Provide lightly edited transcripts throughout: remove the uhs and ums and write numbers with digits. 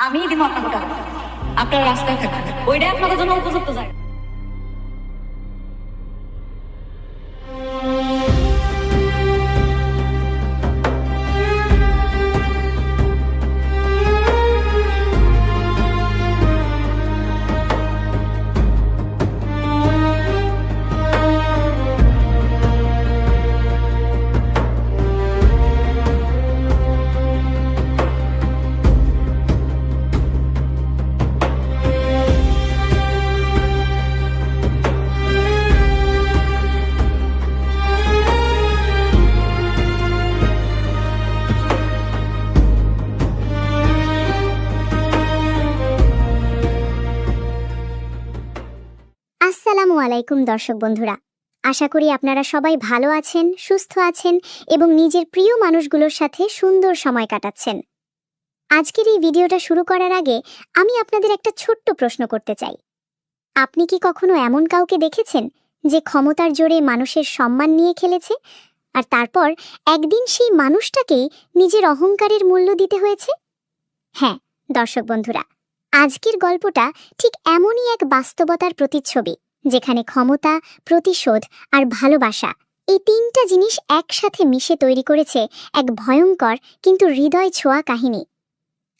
আমিই দিব আপনাকে টাকা। আপনারা রাস্তায় থাকবেন, ওইটাই আপনাদের জন্য উপযুক্ত জায়গা। আসসালামু আলাইকুম দর্শক বন্ধুরা, আশা করি আপনারা সবাই ভালো আছেন, সুস্থ আছেন এবং নিজের প্রিয় মানুষগুলোর সাথে সুন্দর সময় কাটাচ্ছেন। আজকের এই ভিডিওটা শুরু করার আগে আমি আপনাদের একটা ছোট্ট প্রশ্ন করতে চাই। আপনি কি কখনো এমন কাউকে দেখেছেন যে ক্ষমতার জোরে মানুষের সম্মান নিয়ে খেলেছে, আর তারপর একদিন সেই মানুষটাকেই নিজের অহংকারের মূল্য দিতে হয়েছে? হ্যাঁ দর্শক বন্ধুরা, আজকের গল্পটা ঠিক এমনই এক বাস্তবতার প্রতিচ্ছবি, যেখানে ক্ষমতা, প্রতিশোধ আর ভালোবাসা এই তিনটা জিনিস একসাথে মিশে তৈরি করেছে এক ভয়ঙ্কর কিন্তু হৃদয় ছোঁয়া কাহিনী।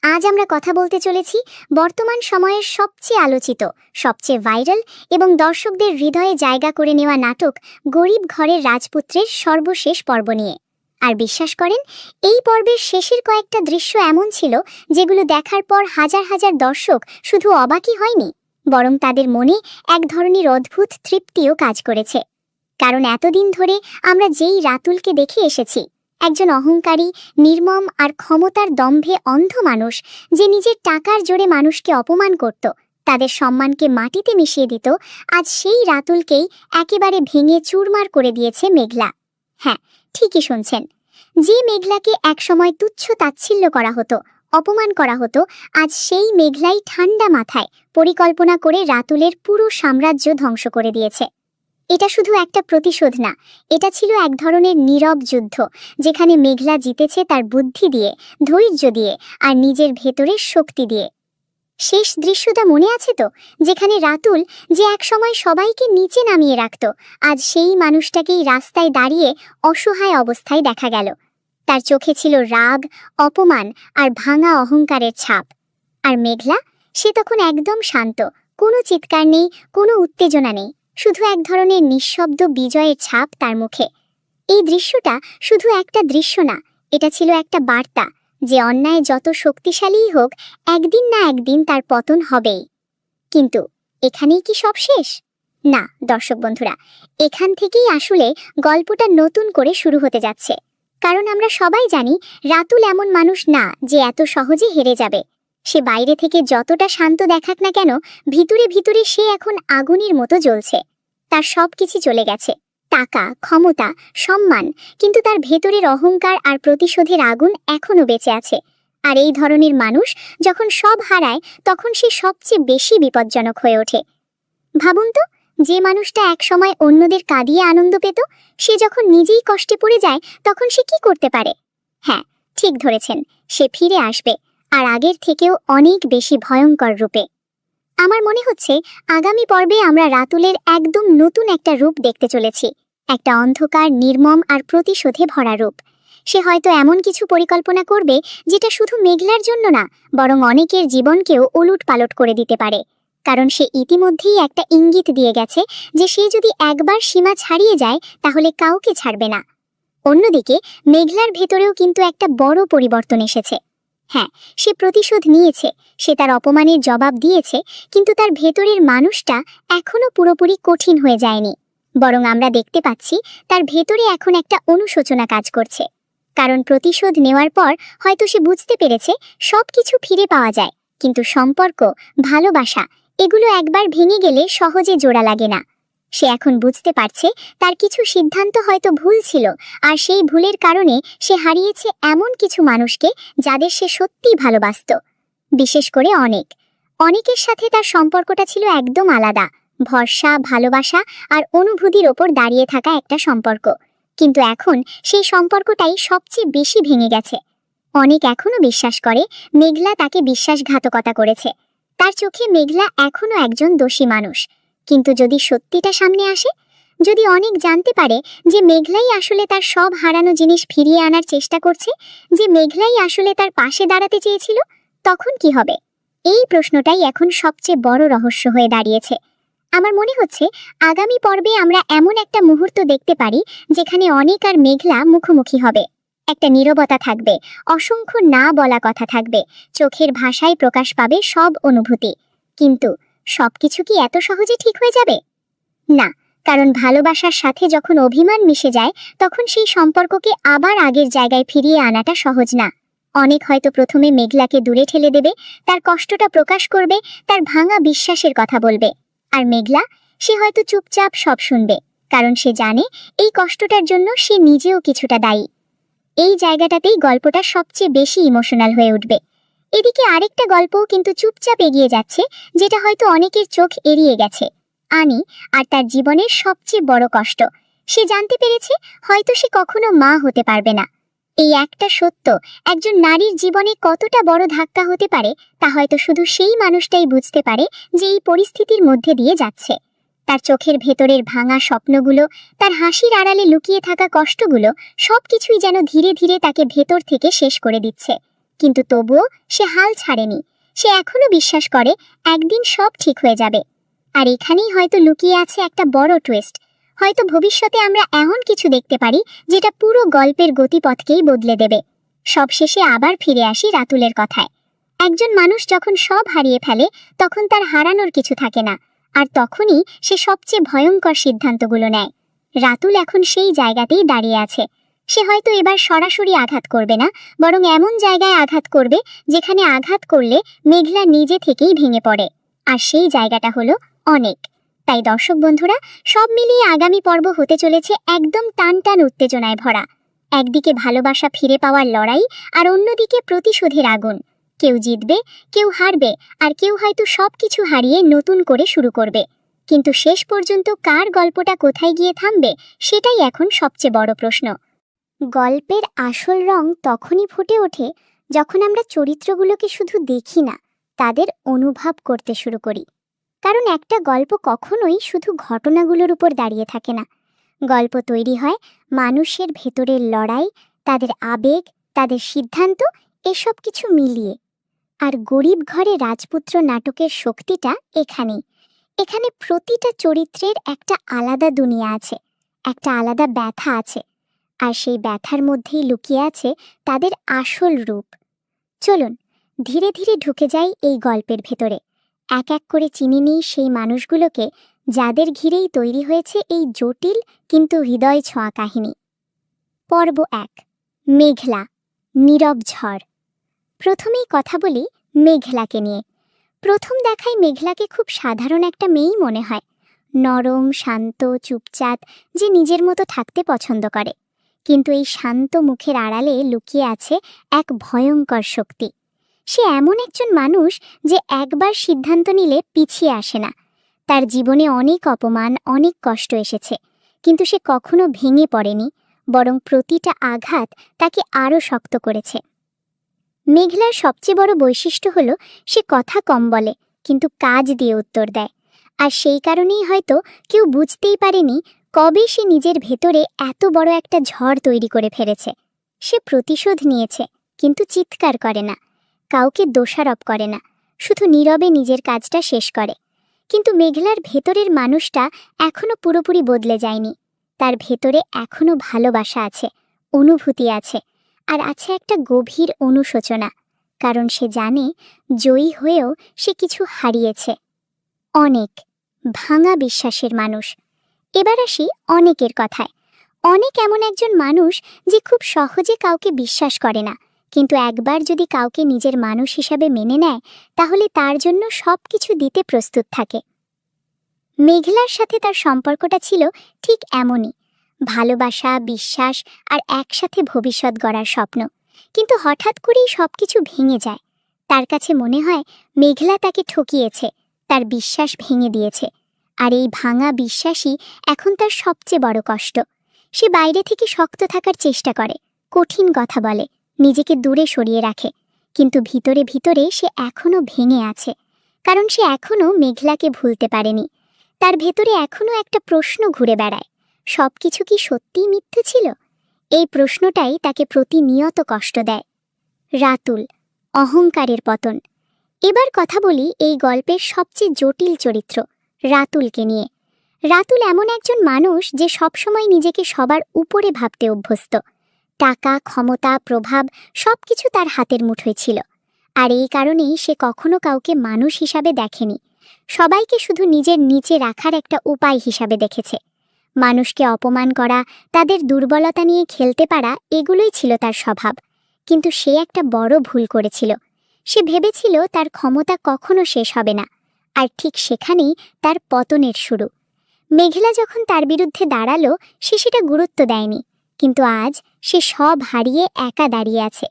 আজ আমরা কথা বলতে চলেছি বর্তমান সময়ের সবচেয়ে আলোচিত, সবচেয়ে ভাইরাল এবং দর্শকদের হৃদয়ে জায়গা করে নেওয়া নাটক গরিব ঘরের রাজপুত্রের সর্বশেষ পর্ব নিয়ে। আর বিশ্বাস করেন, এই পর্বের শেষের কয়েকটা দৃশ্য এমন ছিল যেগুলো দেখার পর হাজার হাজার দর্শক শুধু অবাকই হয়নি, বরং তাদের মনে এক ধরনের অদ্ভুত তৃপ্তিও কাজ করেছে। কারণ এতদিন ধরে আমরা যেই রাতুলকে দেখে এসেছি, একজন অহংকারী, নির্মম আর ক্ষমতার দম্ভে অন্ধ মানুষ যে নিজের টাকার জোরে মানুষকে অপমান করত, তাদের সম্মানকে মাটিতে মিশিয়ে দিত, আজ সেই রাতুলকেই একেবারে ভেঙে চুরমার করে দিয়েছে মেঘলা। হ্যাঁ, ঠিকই শুনছেন, যে মেঘলাকে একসময় তুচ্ছ তাচ্ছিল্য করা হতো, অপমান করা হতো, আজ সেই মেঘলাই ঠান্ডা মাথায় পরিকল্পনা করে রাতুলের পুরো সাম্রাজ্য ধ্বংস করে দিয়েছে। এটা শুধু একটা প্রতিশোধ না, এটা ছিল এক ধরনের নীরব যুদ্ধ, যেখানে মেঘলা জিতেছে তার বুদ্ধি দিয়ে, ধৈর্য দিয়ে আর নিজের ভেতরের শক্তি দিয়ে। শেষ দৃশ্যটা মনে আছে তো, যেখানে রাতুল, যে একসময় সবাইকে নিচে নামিয়ে রাখত, আজ সেই মানুষটাকেই রাস্তায় দাঁড়িয়ে অসহায় অবস্থায় দেখা গেল। তার চোখে ছিল রাগ, অপমান আর ভাঙা অহংকারের ছাপ। আর মেঘলা, সে তখন একদম শান্ত, কোনো চিৎকার নেই, কোনো উত্তেজনা নেই, শুধু এক ধরনের নিঃশব্দ বিজয়ের ছাপ তার মুখে। এই দৃশ্যটা শুধু একটা দৃশ্য না, এটা ছিল একটা বার্তা যে অন্যায় যত শক্তিশালীই হোক, একদিন না একদিন তার পতন হবেই। কিন্তু এখানেই কি সব শেষ? না দর্শক বন্ধুরা, এখান থেকেই আসলে গল্পটা নতুন করে শুরু হতে যাচ্ছে। কারণ আমরা সবাই জানি, রাতুল এমন মানুষ না যে এত সহজে হেরে যাবে। সে বাইরে থেকে যতটা শান্ত দেখাক না কেন, ভিতরে ভিতরে সে এখন আগুনের মতো জ্বলছে। তার সবকিছু চলে গেছে, টাকা, ক্ষমতা, সম্মান, কিন্তু তার ভেতরের অহংকার আর প্রতিশোধের আগুন এখনো বেঁচে আছে। আর এই ধরনের মানুষ যখন সব হারায়, তখন সে সবচেয়ে বেশি বিপজ্জনক হয়ে ওঠে। ভাবুন তো, যে মানুষটা একসময় অন্যদের কাঁদিয়ে আনন্দ পেত, সে যখন নিজেই কষ্টে পড়ে যায়, তখন সে কি করতে পারে? হ্যাঁ, ঠিক ধরেছেন, সে ফিরে আসবে, আর আগের থেকেও অনেক বেশি ভয়ঙ্কর রূপে। আমার মনে হচ্ছে আগামী পর্বে আমরা রাতুলের একদম নতুন একটা রূপ দেখতে চলেছি, একটা অন্ধকার, নির্মম আর প্রতিশোধে ভরা রূপ। সে হয়তো এমন কিছু পরিকল্পনা করবে যেটা শুধু মেঘলার জন্য না, বরং অনেকের জীবনকেও উলটপালট করে দিতে পারে। কারণ সে ইতিমধ্যেই একটা ইঙ্গিত দিয়ে গেছে যে সে যদি একবার সীমা ছাড়িয়ে যায়, তাহলে কাউকে ছাড়বে না। অন্যদিকে মেঘলার ভেতরেও কিন্তু একটা বড় পরিবর্তন এসেছে। হ্যাঁ, সে প্রতিশোধ নিয়েছে, সে তার অপমানের জবাব দিয়েছে, কিন্তু তার ভেতরের মানুষটা এখনো পুরোপুরি কঠিন হয়ে যায়নি। বরং আমরা দেখতে পাচ্ছি তার ভেতরে এখন একটা অনুশোচনা কাজ করছে। কারণ প্রতিশোধ নেওয়ার পর হয়তো সে বুঝতে পেরেছে সবকিছু ফিরে পাওয়া যায়, কিন্তু সম্পর্ক, ভালোবাসা, এগুলো একবার ভেঙে গেলে সহজে জোড়া লাগে না। সে এখন বুঝতে পারছে তার কিছু সিদ্ধান্ত হয়তো ভুল ছিল, আর সেই ভুলের কারণে সে হারিয়েছে এমন কিছু মানুষকে যাদের সে সত্যিই ভালোবাসত। বিশেষ করে অনেকের সাথে তার সম্পর্কটা ছিল একদম আলাদা, ভরসা, ভালোবাসা আর অনুভূতির ওপর দাঁড়িয়ে থাকা একটা সম্পর্ক। কিন্তু এখন সেই সম্পর্কটাই সবচেয়ে বেশি ভেঙে গেছে। অনেক এখনো বিশ্বাস করে মেঘলা তাকে বিশ্বাসঘাতকতা করেছে। তার চোখে মেঘলা এখনো একজন দোষী মানুষ। কিন্তু যদি সত্যিটা সামনে আসে, যদি অনেক জানতে পারে যে মেঘলাই আসলে তার সব হারানো জিনিস ফিরিয়ে আনার চেষ্টা করছে, যে মেঘলাই আসলে তার পাশে দাঁড়াতে চেয়েছিল, তখন কি হবে? এই প্রশ্নটাই এখন সবচেয়ে বড় রহস্য হয়ে দাঁড়িয়েছে। আমার মনে হচ্ছে আগামী পর্বে আমরা এমন একটা মুহূর্ত দেখতে পারি যেখানে অনেক আর মেঘলা মুখোমুখি হবে। একটা নীরবতা থাকবে, অসংখ্য না বলা কথা থাকবে, চোখের ভাষায় প্রকাশ পাবে সব অনুভূতি। কিন্তু সবকিছু কি এত সহজে ঠিক হয়ে যাবে? না, কারণ ভালোবাসার সাথে যখন অভিমান মিশে যায়, তখন সেই সম্পর্ককে আবার আগের জায়গায় ফিরিয়ে আনাটা সহজ না। অনেক হয়তো প্রথমে মেঘলাকে দূরে ঠেলে দেবে, তার কষ্টটা প্রকাশ করবে, তার ভাঙা বিশ্বাসের কথা বলবে। আর মেঘলা, সে হয়তো চুপচাপ সব শুনবে, কারণ সে জানে এই কষ্টটার জন্য সে নিজেও কিছুটা দায়ী। এই জায়গাটাতেই গল্পটা সবচেয়ে বেশি ইমোশনাল হয়ে উঠবে। এদিকে আরেকটা গল্পও কিন্তু চুপচাপ এগিয়ে যাচ্ছে, যেটা হয়তো অনেকের চোখ এড়িয়ে গেছে। আনি আর তার জীবনের সবচেয়ে বড় কষ্ট। সে জানতে পেরেছে হয়তো সে কখনো মা হতে পারবে না। এই একটা সত্য একজন নারীর জীবনে কতটা বড় ধাক্কা হতে পারে, তা হয়তো শুধু সেই মানুষটাই বুঝতে পারে যে এই পরিস্থিতির মধ্যে দিয়ে যাচ্ছে। তার চোখের ভেতরের ভাঙা স্বপ্নগুলো, তার হাসির আড়ালে লুকিয়ে থাকা কষ্টগুলো, সবকিছুই যেন ধীরে ধীরে তাকে ভেতর থেকে শেষ করে দিচ্ছে। কিন্তু তবুও সে হাল ছাড়েনি। সে এখনো বিশ্বাস করে একদিন সব ঠিক হয়ে যাবে। আর এখানেই হয়তো লুকিয়ে আছে একটা বড় টুইস্ট। হয়তো ভবিষ্যতে আমরা এমন কিছু দেখতে পারি যেটা পুরো গল্পের গতিপথকেই বদলে দেবে। সবশেষে আবার ফিরে আসি রাতুলের কথায়। একজন মানুষ যখন সব হারিয়ে ফেলে, তখন তার হারানোর কিছু থাকে না, আর তখনই সে সবচেয়ে ভয়ঙ্কর সিদ্ধান্তগুলো নেয়। রাতুল এখন সেই জায়গাতেই দাঁড়িয়ে আছে। সে হয়তো এবার সরাসরি আঘাত করবে না, বরং এমন জায়গায় আঘাত করবে যেখানে আঘাত করলে মেঘলা নিজে থেকেই ভেঙে পড়ে। আর সেই জায়গাটা হলো অনেক। তাই দর্শক বন্ধুরা, সব মিলিয়ে আগামী পর্ব হতে চলেছে একদম টান টান উত্তেজনায় ভরা। একদিকে ভালোবাসা ফিরে পাওয়ার লড়াই, আর অন্যদিকে প্রতিশোধের আগুন। কেউ জিতবে, কেউ হারবে, আর কেউ হয়তো সবকিছু হারিয়ে নতুন করে শুরু করবে। কিন্তু শেষ পর্যন্ত কার গল্পটা কোথায় গিয়ে থামবে, সেটাই এখন সবচেয়ে বড় প্রশ্ন। গল্পের আসল রং তখনই ফুটে ওঠে যখন আমরা চরিত্রগুলোকে শুধু দেখি না, তাদের অনুভব করতে শুরু করি। কারণ একটা গল্প কখনোই শুধু ঘটনাগুলোর উপর দাঁড়িয়ে থাকে না। গল্প তৈরি হয় মানুষের ভেতরের লড়াই, তাদের আবেগ, তাদের সিদ্ধান্ত, এসব কিছু মিলিয়ে। আর গরিব ঘরে রাজপুত্র নাটকের শক্তিটা এখানেই। এখানে প্রতিটা চরিত্রের একটা আলাদা দুনিয়া আছে, একটা আলাদা ব্যথা আছে, আর সেই ব্যথার মধ্যেই লুকিয়ে আছে তাদের আসল রূপ। চলুন ধীরে ধীরে ঢুকে যাই এই গল্পের ভেতরে। এক এক করে চিনে নিই সেই মানুষগুলোকে যাদের ঘিরেই তৈরি হয়েছে এই জটিল কিন্তু হৃদয় ছোঁয়া কাহিনী। পর্ব ১, মেঘলা, নীরব ঝড়। প্রথমেই কথা বলি মেঘলাকে নিয়ে। প্রথম দেখায় মেঘলাকে খুব সাধারণ একটা মেয়েই মনে হয়। নরম, শান্ত, চুপচাপ, যে নিজের মতো থাকতে পছন্দ করে। কিন্তু এই শান্ত মুখের আড়ালে লুকিয়ে আছে এক ভয়ঙ্কর শক্তি। সে এমন একজন মানুষ যে একবার সিদ্ধান্ত নিলে পিছিয়ে আসে না। তার জীবনে অনেক অপমান, অনেক কষ্ট এসেছে, কিন্তু সে কখনো ভেঙে পড়েনি, বরং প্রতিটা আঘাত তাকে আরও শক্ত করেছে। মেঘলার সবচেয়ে বড় বৈশিষ্ট্য হলো সে কথা কম বলে, কিন্তু কাজ দিয়ে উত্তর দেয়। আর সেই কারণেই হয়তো কেউ বুঝতেই পারেনি কবে সে নিজের ভেতরে এত বড় একটা ঝড় তৈরি করে ফেলেছে। সে প্রতিশোধ নিয়েছে, কিন্তু চিৎকার করে না, কাউকে দোষারোপ করে না, শুধু নীরবে নিজের কাজটা শেষ করে। কিন্তু মেঘলার ভেতরের মানুষটা এখনো পুরোপুরি বদলে যায়নি। তার ভেতরে এখনো ভালোবাসা আছে, অনুভূতি আছে, আর আছে একটা গভীর অনুশোচনা। কারণ সে জানে জয়ী হয়েও সে কিছু হারিয়েছে। অনেক ভাঙা বিশ্বাসের মানুষ। এবার আসি অনেকের কথায়। অনেক এমন একজন মানুষ যে খুব সহজে কাউকে বিশ্বাস করে না, কিন্তু একবার যদি কাউকে নিজের মানুষ হিসাবে মেনে নেয়, তাহলে তার জন্য সব কিছু দিতে প্রস্তুত থাকে। মেঘলার সাথে তার সম্পর্কটা ছিল ঠিক এমনই, ভালোবাসা, বিশ্বাস আর একসাথে ভবিষ্যৎ গড়ার স্বপ্ন। কিন্তু হঠাৎ করেই সব কিছু ভেঙে যায়। তার কাছে মনে হয় মেঘলা তাকে ঠকিয়েছে, তার বিশ্বাস ভেঙে দিয়েছে। আর এই ভাঙা বিশ্বাসই এখন তার সবচেয়ে বড় কষ্ট। সে বাইরে থেকে শক্ত থাকার চেষ্টা করে, কঠিন কথা বলে, নিজেকে দূরে সরিয়ে রাখে, কিন্তু ভিতরে ভিতরে সে এখনো ভেঙে আছে, কারণ সে এখনো মেঘলাকে ভুলতে পারেনি। তার ভেতরে এখনো একটা প্রশ্ন ঘুরে বেড়ায়, সবকিছু কি সত্যিই মিথ্যে ছিল? এই প্রশ্নটাই তাকে প্রতিনিয়ত কষ্ট দেয়। রাতুল, অহংকারের পতন। এবার কথা বলি এই গল্পের সবচেয়ে জটিল চরিত্র, রাতুলকে নিয়ে। রাতুল এমন একজন মানুষ যে সবসময় নিজেকে সবার উপরে ভাবতে অভ্যস্ত। টাকা, ক্ষমতা, প্রভাব সবকিছু তার হাতের মুঠোয় ছিল। আর এই কারণেই সে কখনো কাউকে মানুষ হিসাবে দেখেনি, সবাইকে শুধু নিজের নিচে রাখার একটা উপায় হিসাবে দেখেছে। মানুষকে অপমান করা, তাদের দুর্বলতা নিয়ে খেলতে পারা, এগুলোই ছিল তার স্বভাব। কিন্তু সে একটা বড় ভুল করেছিল। সে ভেবেছিল তার ক্ষমতা কখনো শেষ হবে না, আর ঠিক সেখানেই তার পতনের শুরু। মেঘলা যখন তার বিরুদ্ধে দাঁড়ালো, সে সেটা গুরুত্ব দেয়নি, কিন্তু আজ সে সব হারিয়ে একা দাঁড়িয়ে আছে।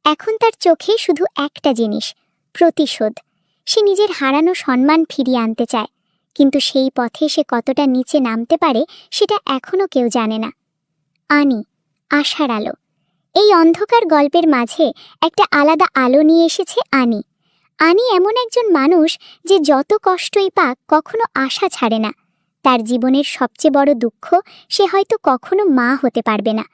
এখন তার চোখে শুধু একটা জিনিস, প্রতিশোধ। সে নিজের হারানো সম্মান ফিরিয়ে আনতে চায়, কিন্তু সেই পথে সে কতটা নিচে নামতে পারে সেটা এখনও কেউ জানে না। আনি, আশার আলো। এই অন্ধকার গল্পের মাঝে একটা আলাদা আলো নিয়ে এসেছে আনি। আনি এমন একজন মানুষ যে যত কষ্টই পাক কখনো আশা ছাড়ে না। তার জীবনের সবচেয়ে বড় দুঃখ, সে হয়তো কখনো মা হতে পারবে না।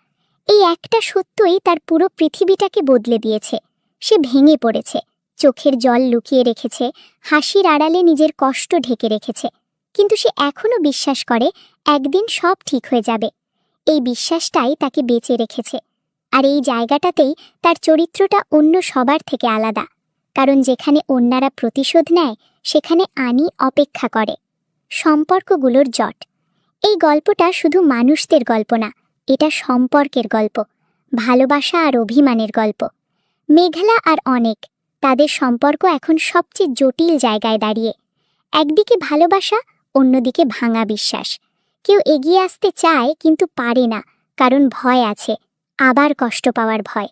এই একটা সত্যই তার পুরো পৃথিবীটাকে বদলে দিয়েছে। সে ভেঙে পড়েছে, চোখের জল লুকিয়ে রেখেছে, হাসির আড়ালে নিজের কষ্ট ঢেকে রেখেছে, কিন্তু সে এখনো বিশ্বাস করে একদিন সব ঠিক হয়ে যাবে। এই বিশ্বাসটাই তাকে বেঁচে রেখেছে। আর এই জায়গাটাতেই তার চরিত্রটা অন্য সবার থেকে আলাদা, কারণ যেখানে অন্যরা প্রতিশোধ নেয় সেখানে আনি অপেক্ষা করে। সম্পর্কগুলোর জট। এই গল্পটা শুধু মানুষদের গল্প না, এটা সম্পর্কের গল্প, ভালোবাসা আর অভিমানের গল্প। মেঘলা আর অনেক, তাদের সম্পর্ক এখন সবচেয়ে জটিল জায়গায় দাঁড়িয়ে। একদিকে ভালোবাসা, অন্যদিকে ভাঙা বিশ্বাস। কেউ এগিয়ে আসতে চায় কিন্তু পারে না, কারণ ভয় আছে, আবার কষ্ট পাওয়ার ভয়।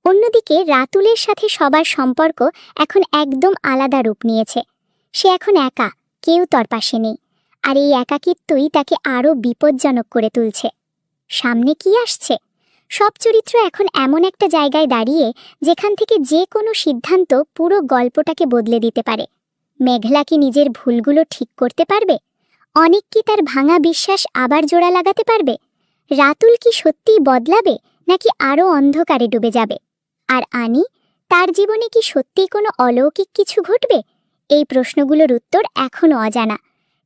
অন্যদিকে রাতুলের সাথে সবার সম্পর্ক এখন একদম আলাদা রূপ নিয়েছে। সে এখন একা, কেউ তার পাশে নেই, আর এই একাকিত্বই তাকে আরও বিপজ্জনক করে তুলছে। সামনে কি আসছে? সব চরিত্র এখন এমন একটা জায়গায় দাঁড়িয়ে যেখান থেকে যে কোনো সিদ্ধান্ত পুরো গল্পটাকে বদলে দিতে পারে। মেঘলা কি নিজের ভুলগুলো ঠিক করতে পারবে? অনেক কি তার ভাঙা বিশ্বাস আবার জোড়া লাগাতে পারবে? রাতুল কি সত্যিই বদলাবে, নাকি আরও অন্ধকারে ডুবে যাবে? আর আনি, তার জীবনে কি সত্যিই কোনো অলৌকিক কিছু ঘটবে? এই প্রশ্নগুলোর উত্তর এখনও অজানা,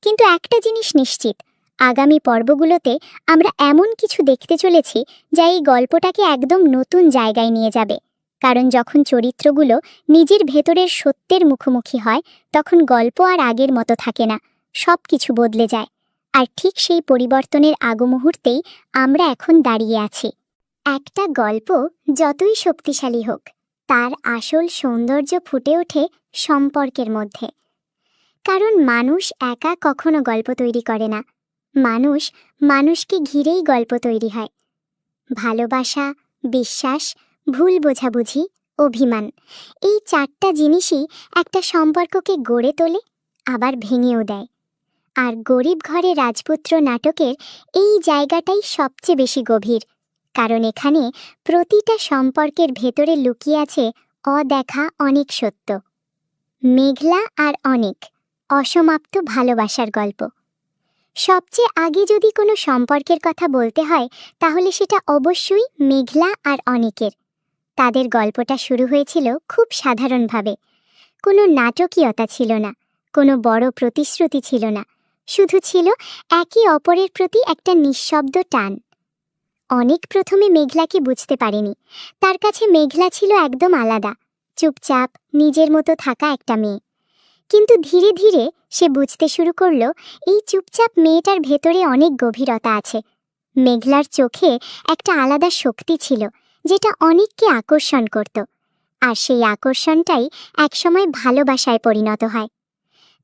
কিন্তু একটা জিনিস নিশ্চিত, আগামী পর্বগুলোতে আমরা এমন কিছু দেখতে চলেছি যা এই গল্পটাকে একদম নতুন জায়গায় নিয়ে যাবে। কারণ যখন চরিত্রগুলো নিজের ভেতরের সত্যের মুখোমুখি হয়, তখন গল্প আর আগের মতো থাকে না, সব কিছু বদলে যায়। আর ঠিক সেই পরিবর্তনের আগমুহূর্তেই আমরা এখন দাঁড়িয়ে আছি। একটা গল্প যতই শক্তিশালী হোক, তার আসল সৌন্দর্য ফুটে ওঠে সম্পর্কের মধ্যে। কারণ মানুষ একা কখনো গল্প তৈরি করে না, মানুষ মানুষকে ঘিরেই গল্প তৈরি হয়। ভালোবাসা, বিশ্বাস, ভুল বোঝাবুঝি, অভিমান, এই চারটা জিনিসই একটা সম্পর্ককে গড়ে তোলে, আবার ভেঙেও দেয়। আর গরিব ঘরে রাজপুত্র নাটকের এই জায়গাটাই সবচেয়ে বেশি গভীর, কারণ এখানে প্রতিটা সম্পর্কের ভেতরে লুকিয়ে আছে অদেখা অনেক সত্য। মেঘলা আর অনেক, অসমাপ্ত ভালোবাসার গল্প। সবচেয়ে আগে যদি কোনো সম্পর্কের কথা বলতে হয়, তাহলে সেটা অবশ্যই মেঘলা আর অনেকের। তাদের গল্পটা শুরু হয়েছিল খুব সাধারণভাবে। কোনো নাটকীয়তা ছিল না, কোনো বড় প্রতিশ্রুতি ছিল না, শুধু ছিল একে অপরের প্রতি একটা নিঃশব্দ টান। অনেক প্রথমে মেঘলাকে বুঝতে পারেনি। তার কাছে মেঘলা ছিল একদম আলাদা, চুপচাপ, নিজের মতো থাকা একটা মেয়ে। কিন্তু ধীরে ধীরে সে বুঝতে শুরু করলো এই চুপচাপ মেয়েটার ভেতরে অনেক গভীরতা আছে। মেঘলার চোখে একটা আলাদা শক্তি ছিল, যেটা অনেককে আকর্ষণ করত, আর সেই আকর্ষণটাই একসময় ভালোবাসায় পরিণত হয়।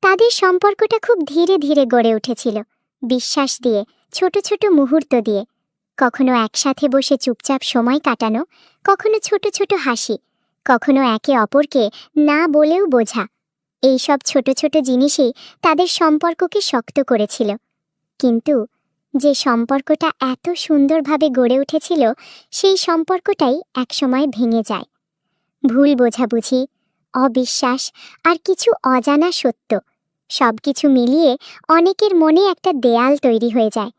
তাদের সম্পর্কটা খুব ধীরে ধীরে গড়ে উঠেছিল, বিশ্বাস দিয়ে, ছোট ছোট মুহূর্ত দিয়ে। কখনো একসাথে বসে চুপচাপ সময় কাটানো, কখনো ছোট ছোট হাসি, কখনো একে অপরকে না বলেও বোঝা। এইসব ছোট ছোট জিনিসই তাদের সম্পর্ককে শক্ত করেছিল। কিন্তু যে সম্পর্কটা এত সুন্দরভাবে গড়ে উঠেছিল সেই সম্পর্কটাই একসময় ভেঙে যায়। ভুল বোঝাবুঝি, অবিশ্বাস আর কিছু অজানা সত্য সবকিছু মিলিয়ে অনেকের মনে একটা দেয়াল তৈরি হয়ে যায়।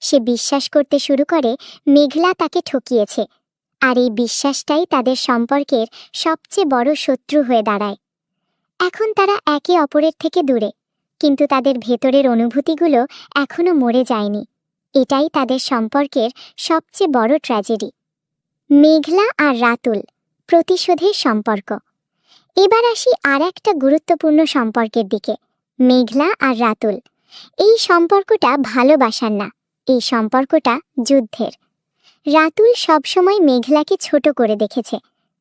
সে বিশ্বাস করতে শুরু করে মেঘলা তাকে ঠকিয়েছে, আর এই বিশ্বাসটাই তাদের সম্পর্কের সবচেয়ে বড় শত্রু হয়ে দাঁড়ায়। এখন তারা একে অপরের থেকে দূরে, কিন্তু তাদের ভেতরের অনুভূতিগুলো এখনো মরে যায়নি। এটাই তাদের সম্পর্কের সবচেয়ে বড় ট্র্যাজেডি। মেঘলা আর রাতুল, প্রতিশোধের সম্পর্ক। এবার আসি আর একটা গুরুত্বপূর্ণ সম্পর্কের দিকে, মেঘলা আর রাতুল। এই সম্পর্কটা ভালোবাসার না, এই সম্পর্কটা যুদ্ধের। রাতুল সবসময় মেঘলাকে ছোট করে দেখেছে।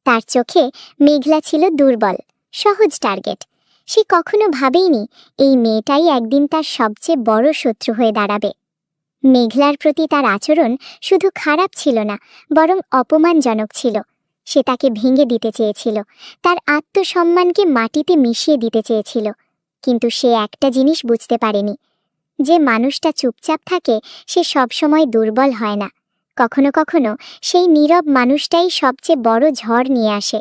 তার চোখে মেঘলা ছিল দুর্বল, সহজ টার্গেট। সে কখনো ভাবেইনি এই মেয়েটাই একদিন তার সবচেয়ে বড় শত্রু হয়ে দাঁড়াবে। মেঘলার প্রতি তার আচরণ শুধু খারাপ ছিল না, বরং অপমানজনক ছিল। সে তাকে ভেঙে দিতে চেয়েছিল, তার আত্মসম্মানকে মাটিতে মিশিয়ে দিতে চেয়েছিল। কিন্তু সে একটা জিনিস বুঝতে পারেনি, যে মানুষটা চুপচাপ থাকে সে সবসময় দুর্বল হয় না। কখনো কখনো সেই নীরব মানুষটাই সবচেয়ে বড় ঝড় নিয়ে আসে।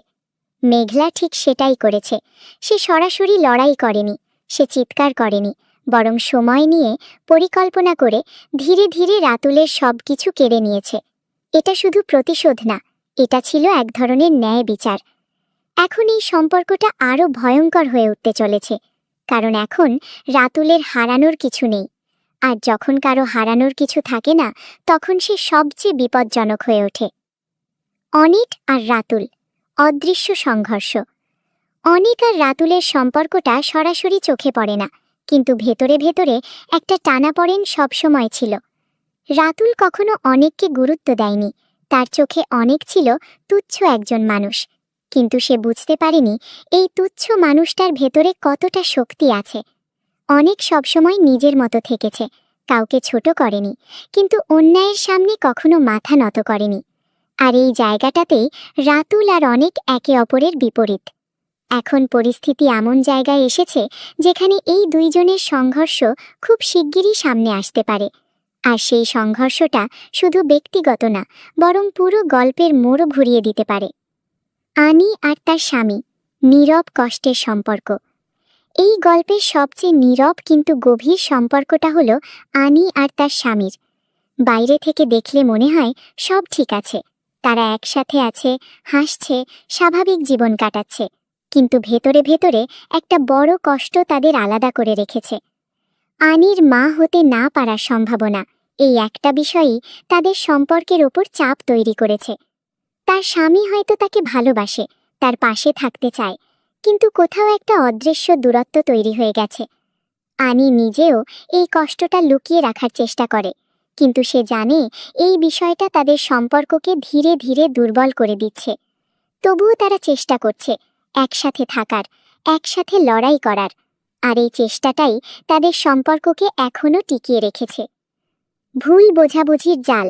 মেঘলা ঠিক সেটাই করেছে। সে সরাসরি লড়াই করেনি, সে চিৎকার করেনি, বরং সময় নিয়ে পরিকল্পনা করে ধীরে ধীরে রাতুলের সব কিছু কেড়ে নিয়েছে। এটা শুধু প্রতিশোধ না, এটা ছিল এক ধরনের ন্যায় বিচার। এখন এই সম্পর্কটা আরও ভয়ঙ্কর হয়ে উঠতে চলেছে, কারণ এখন রাতুলের হারানোর কিছু নেই। আর যখন কারো হারানোর কিছু থাকে না, তখন সে সবচেয়ে বিপজ্জনক হয়ে ওঠে। অনিক আর রাতুল, অদৃশ্য সংঘর্ষ। অনিক আর রাতুলের সম্পর্কটা সরাসরি চোখে পড়ে না, কিন্তু ভেতরে ভেতরে একটা টানাপড়েন সবসময় ছিল। রাতুল কখনো অনেককে গুরুত্ব দেয়নি। তার চোখে অনেক ছিল তুচ্ছ একজন মানুষ, কিন্তু সে বুঝতে পারেনি এই তুচ্ছ মানুষটার ভেতরে কতটা শক্তি আছে। অনেক সবসময় নিজের মতো থেকেছে, কাউকে ছোট করেনি, কিন্তু অন্যায়ের সামনে কখনো মাথা নত করেনি। আর এই জায়গাটাতেই রাতুল আর অনেক একে অপরের বিপরীত। এখন পরিস্থিতি এমন জায়গায় এসেছে যেখানে এই দুইজনের সংঘর্ষ খুব শিগগিরই সামনে আসতে পারে। আর সেই সংঘর্ষটা শুধু ব্যক্তিগত না, বরং পুরো গল্পের মোড়ও ঘুরিয়ে দিতে পারে। আনি আর তার স্বামী, নীরব কষ্টের সম্পর্ক। এই গল্পের সবচেয়ে নীরব কিন্তু গভীর সম্পর্কটা হলো আনি আর তার স্বামীর। বাইরে থেকে দেখলে মনে হয় সব ঠিক আছে, তারা একসাথে আছে, হাসছে, স্বাভাবিক জীবন কাটাচ্ছে। কিন্তু ভেতরে ভেতরে একটা বড় কষ্ট তাদের আলাদা করে রেখেছে। আনির মা হতে না পারার সম্ভাবনা, এই একটা বিষয়ই তাদের সম্পর্কের ওপর চাপ তৈরি করেছে। তার স্বামী হয়তো তাকে ভালোবাসে, তার পাশে থাকতে চায়, কিন্তু কোথাও একটা অদৃশ্য দূরত্ব তৈরি হয়ে গেছে। আনি নিজেও এই কষ্টটা লুকিয়ে রাখার চেষ্টা করে, কিন্তু সে জানে এই বিষয়টা তাদের সম্পর্ককে ধীরে ধীরে দুর্বল করে দিচ্ছে। তবুও তারা চেষ্টা করছে একসাথে থাকার, একসাথে লড়াই করার। আর এই চেষ্টাটাই তাদের সম্পর্ককে এখনও টিকিয়ে রেখেছে। ভুল বোঝাবুঝির জাল।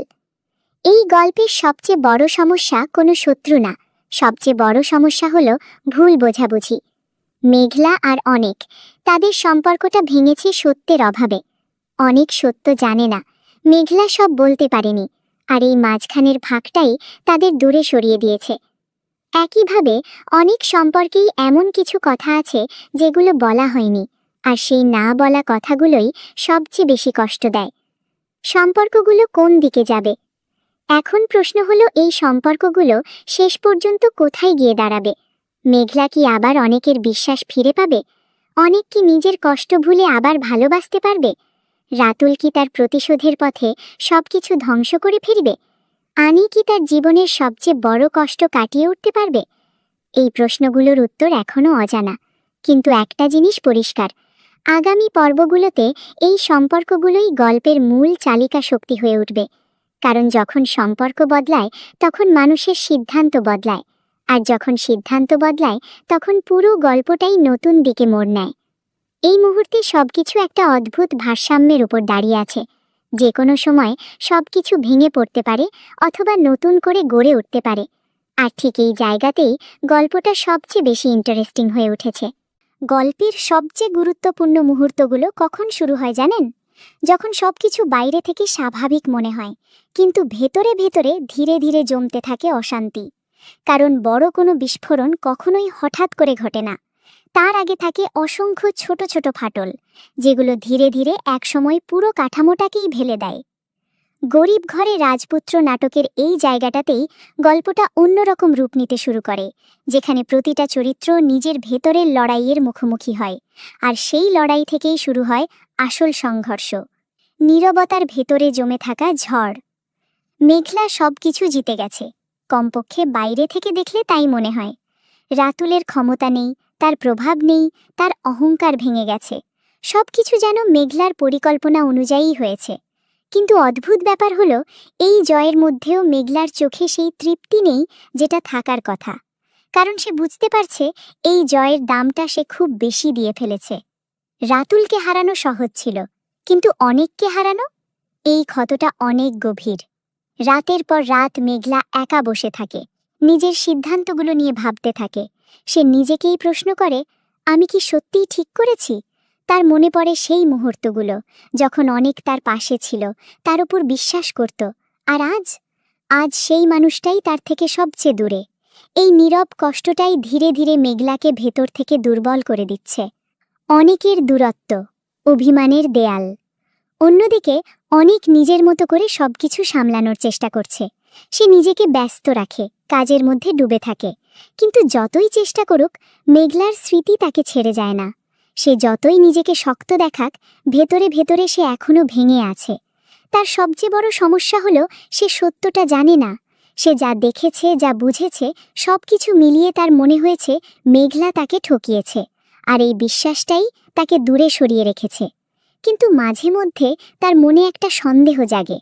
এই গল্পের সবচেয়ে বড় সমস্যা কোনো শত্রু না, সবচেয়ে বড় সমস্যা হলো ভুল বোঝাবুঝি। মেঘলা আর অনেক, তাদের সম্পর্কটা ভেঙেছে সত্যের অভাবে। অনেক সত্য জানে না, মেঘলা সব বলতে পারেনি, আর এই মাঝখানের ভাগটাই তাদের দূরে সরিয়ে দিয়েছে। একইভাবে অনেক সম্পর্কেই এমন কিছু কথা আছে যেগুলো বলা হয়নি, আর সেই না বলা কথাগুলোই সবচেয়ে বেশি কষ্ট দেয়। সম্পর্কগুলো কোন দিকে যাবে? এখন প্রশ্ন হলো, এই সম্পর্কগুলো শেষ পর্যন্ত কোথায় গিয়ে দাঁড়াবে? মেঘলা কি আবার অনেকের বিশ্বাস ফিরে পাবে? অনেক কি নিজের কষ্ট ভুলে আবার ভালোবাসতে পারবে? রাতুল কি তার প্রতিশোধের পথে সবকিছু ধ্বংস করে ফিরবে? আনি কি তার জীবনের সবচেয়ে বড় কষ্ট কাটিয়ে উঠতে পারবে? এই প্রশ্নগুলোর উত্তর এখনও অজানা, কিন্তু একটা জিনিস পরিষ্কার, আগামী পর্বগুলোতে এই সম্পর্কগুলোই গল্পের মূল চালিকা শক্তি হয়ে উঠবে। কারণ যখন সম্পর্ক বদলায়, তখন মানুষের সিদ্ধান্ত বদলায়, আর যখন সিদ্ধান্ত বদলায়, তখন পুরো গল্পটাই নতুন দিকে মোড় নেয়। এই মুহূর্তে সবকিছু একটা অদ্ভুত ভারসাম্যের উপর দাঁড়িয়ে আছে। যে কোনো সময় সবকিছু ভেঙে পড়তে পারে, অথবা নতুন করে গড়ে উঠতে পারে। আর ঠিক এই জায়গাতেই গল্পটা সবচেয়ে বেশি ইন্টারেস্টিং হয়ে উঠেছে। গল্পের সবচেয়ে গুরুত্বপূর্ণ মুহূর্তগুলো কখন শুরু হয় জানেন? যখন সবকিছু বাইরে থেকে স্বাভাবিক মনে হয়, কিন্তু ভেতরে ভেতরে ধীরে ধীরে জমতে থাকে অশান্তি। কারণ বড় কোনো বিস্ফোরণ কখনোই হঠাৎ করে ঘটে না। তার আগে থাকে অসংখ্য ছোট ছোট ফাটল, যেগুলো ধীরে ধীরে একসময় পুরো কাঠামোটাকেই ঢেলে দেয়। গরিব ঘরে রাজপুত্র নাটকের এই জায়গাটাতেই গল্পটা অন্যরকম রূপ নিতে শুরু করে, যেখানে প্রতিটা চরিত্র নিজের ভেতরের লড়াইয়ের মুখোমুখি হয়, আর সেই লড়াই থেকেই শুরু হয় আসল সংঘর্ষ। নীরবতার ভেতরে জমে থাকা ঝড়। মেঘলা সবকিছু জিতে গেছে, কমপক্ষে বাইরে থেকে দেখলে তাই মনে হয়। রাতুলের ক্ষমতা নেই, তার প্রভাব নেই, তার অহংকার ভেঙে গেছে। সবকিছু যেন মেঘলার পরিকল্পনা অনুযায়ী হয়েছে। কিন্তু অদ্ভুত ব্যাপার হলো, এই জয়ের মধ্যেও মেঘলার চোখে সেই তৃপ্তি নেই যেটা থাকার কথা। কারণ সে বুঝতে পারছে এই জয়ের দামটা সে খুব বেশি দিয়ে ফেলেছে। রাতুলকে হারানো সহজ ছিল, কিন্তু অনেককে হারানো, এই ক্ষতটা অনেক গভীর। রাতের পর রাত মেঘলা একা বসে থাকে, নিজের সিদ্ধান্তগুলো নিয়ে ভাবতে থাকে। সে নিজেকেই প্রশ্ন করে, আমি কি সত্যিই ঠিক করেছি? তার মনে পড়ে সেই মুহূর্তগুলো যখন অনেক তার পাশে ছিল, তার উপর বিশ্বাস করত। আর আজ সেই মানুষটাই তার থেকে সবচেয়ে দূরে। এই নীরব কষ্টটাই ধীরে ধীরে মেঘলাকে ভেতর থেকে দুর্বল করে দিচ্ছে। অনেকের দূরত্ব, অভিমানের দেয়াল। অন্যদিকে অনেক নিজের মতো করে সবকিছু সামলানোর চেষ্টা করছে। সে নিজেকে ব্যস্ত রাখে, কাজের মধ্যে ডুবে থাকে। কিন্তু যতই চেষ্টা করুক, মেঘলার স্মৃতি তাকে ছেড়ে যায় না। সে যতই নিজেকে শক্ত দেখাক, ভেতরে ভেতরে সে এখনো ভেঙে আছে। তার সবচেয়ে বড় সমস্যা হলো, সে সত্যটা জানে না। সে যা দেখেছে, যা বুঝেছে, সবকিছু মিলিয়ে তার মনে হয়েছে মেঘলা তাকে ঠকিয়েছে, আর এই বিশ্বাসটাই তাকে দূরে সরিয়ে রেখেছে। কিন্তু মাঝে মধ্যে তার মনে একটা সন্দেহ জাগে,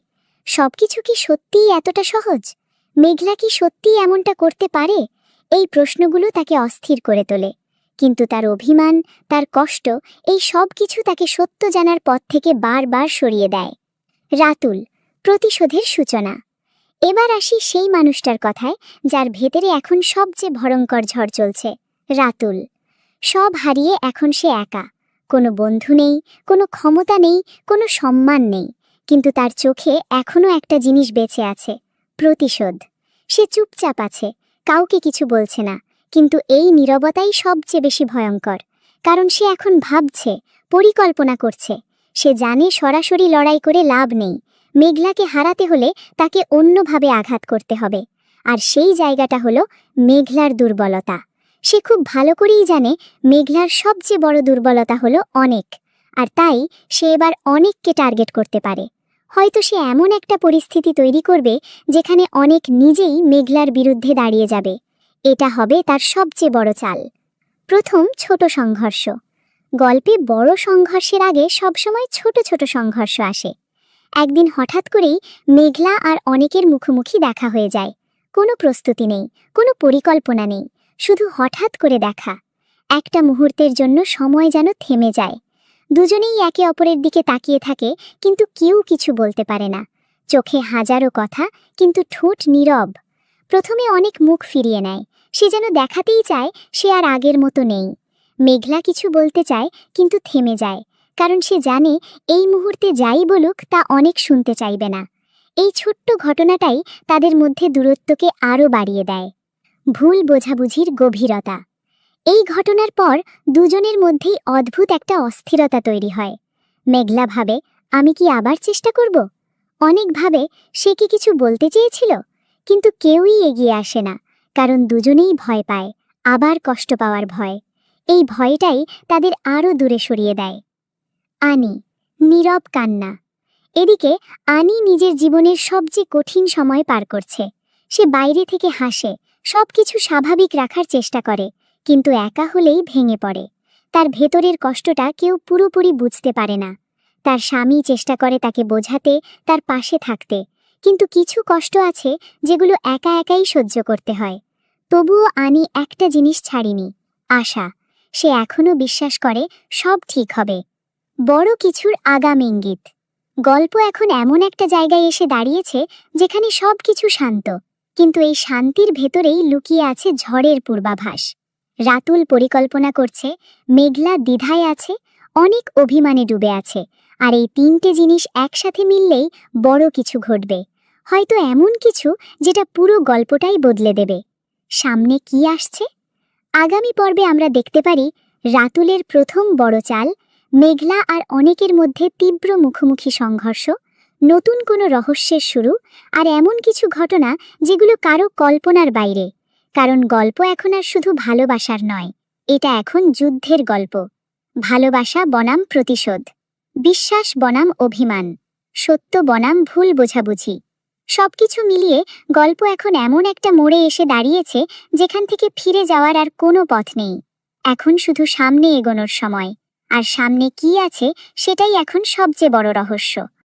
সবকিছু কি সত্যিই এতটা সহজ? মেঘলা কি সত্যিই এমনটা করতে পারে? এই প্রশ্নগুলো তাকে অস্থির করে তোলে। কিন্তু তার অভিমান, তার কষ্ট, এই সব কিছু তাকে সত্য জানার পথ থেকে বারবার সরিয়ে দেয়। রাতুল, প্রতিশোধের সূচনা। এবার আসি সেই মানুষটার কথায়, যার ভেতরে এখন সবচেয়ে ভয়ঙ্কর ঝড় চলছে। রাতুল সব হারিয়ে এখন সে একা। কোনো বন্ধু নেই, কোনো ক্ষমতা নেই, কোনো সম্মান নেই। কিন্তু তার চোখে এখনও একটা জিনিস বেঁচে আছে, প্রতিশোধ। সে চুপচাপ আছে, কাউকে কিছু বলছে না। কিন্তু এই নীরবতাই সবচেয়ে বেশি ভয়ঙ্কর। কারণ সে এখন ভাবছে, পরিকল্পনা করছে। সে জানে সরাসরি লড়াই করে লাভ নেই। মেঘলাকে হারাতে হলে তাকে অন্যভাবে আঘাত করতে হবে। আর সেই জায়গাটা হলো মেঘলার দুর্বলতা। সে খুব ভালো করেই জানে মেঘলার সবচেয়ে বড় দুর্বলতা হলো অনেক। আর তাই সে এবার অনেককে টার্গেট করতে পারে। হয়তো সে এমন একটা পরিস্থিতি তৈরি করবে যেখানে অনেক নিজেই মেঘলার বিরুদ্ধে দাঁড়িয়ে যাবে। এটা হবে তার সবচেয়ে বড় চাল। প্রথম ছোট সংঘর্ষ। গল্পে বড় সংঘর্ষের আগে সবসময় ছোট ছোট সংঘর্ষ আসে। একদিন হঠাৎ করেই মেঘলা আর অনেকের মুখোমুখি দেখা হয়ে যায়। কোনো প্রস্তুতি নেই, কোনো পরিকল্পনা নেই, শুধু হঠাৎ করে দেখা। একটা মুহূর্তের জন্য সময় যেন থেমে যায়। দুজনেই একে অপরের দিকে তাকিয়ে থাকে, কিন্তু কেউ কিছু বলতে পারে না। চোখে হাজারো কথা, কিন্তু ঠোঁট নীরব। প্রথমে অনেক মুখ ফিরিয়ে নেয়, সে যেন দেখাতেই চায় সে আর আগের মতো নেই। মেঘলা কিছু বলতে চায়, কিন্তু থেমে যায়, কারণ সে জানে এই মুহূর্তে যাই বলুক তা অনেক শুনতে চাইবে না। এই ছোট্ট ঘটনাটাই তাদের মধ্যে দূরত্বকে আরও বাড়িয়ে দেয়। ভুল বোঝাবুঝির গভীরতা। এই ঘটনার পর দুজনের মধ্যেই অদ্ভুত একটা অস্থিরতা তৈরি হয়। মেঘলা ভাবে, আমি কি আবার চেষ্টা করব? অনেক ভাবে, সে কি কিছু বলতে চেয়েছিল? কিন্তু কেউই এগিয়ে আসে না, কারণ দুজনেই ভয় পায়, আবার কষ্ট পাওয়ার ভয়। এই ভয়টাই তাদের আরও দূরে সরিয়ে দেয়। আনি, নীরব কান্না। এদিকে আনি নিজের জীবনের সবচেয়ে কঠিন সময় পার করছে। সে বাইরে থেকে হাসে, সবকিছু স্বাভাবিক রাখার চেষ্টা করে, কিন্তু একা হলেই ভেঙে পড়ে। তার ভেতরের কষ্টটা কেউ পুরোপুরি বুঝতে পারে না। তার স্বামী চেষ্টা করে তাকে বোঝাতে, তার পাশে থাকতে, কিন্তু কিছু কষ্ট আছে যেগুলো একা একাই সহ্য করতে হয়। তবুও আনি একটা জিনিস ছাড়েনি, আশা। সে এখনও বিশ্বাস করে সব ঠিক হবে। বড় কিছুর আগাম ইঙ্গিত। গল্প এখন এমন একটা জায়গায় এসে দাঁড়িয়েছে যেখানে সবকিছু শান্ত, কিন্তু এই শান্তির ভেতরেই লুকিয়ে আছে ঝড়ের পূর্বাভাস। রাতুল পরিকল্পনা করছে, মেঘলা দ্বিধায় আছে, অনেক অভিমানে ডুবে আছে, আর এই তিনটে জিনিস একসাথে মিললেই বড় কিছু ঘটবে, হয়তো এমন কিছু যেটা পুরো গল্পটাই বদলে দেবে। সামনে কি আসছে? আগামী পর্বে আমরা দেখতে পারি রাতুলের প্রথম বড় চাল, মেঘলা আর অনেকের মধ্যে তীব্র মুখোমুখি সংঘর্ষ, নতুন কোনো রহস্যের শুরু, আর এমন কিছু ঘটনা যেগুলো কারো কল্পনার বাইরে। কারণ গল্প এখন আর শুধু ভালোবাসার নয়, এটা এখন যুদ্ধের গল্প। ভালোবাসা বনাম প্রতিশোধ, বিশ্বাস বনাম অভিমান, সত্য বনাম ভুল বোঝাবুঝি, সবকিছু মিলিয়ে গল্প এখন এমন একটা মোড়ে এসে দাঁড়িয়েছে যেখান থেকে ফিরে যাওয়ার আর কোনো পথ নেই। এখন শুধু সামনে এগোনোর সময়, আর সামনে কি আছে সেটাই এখন সবচেয়ে বড় রহস্য।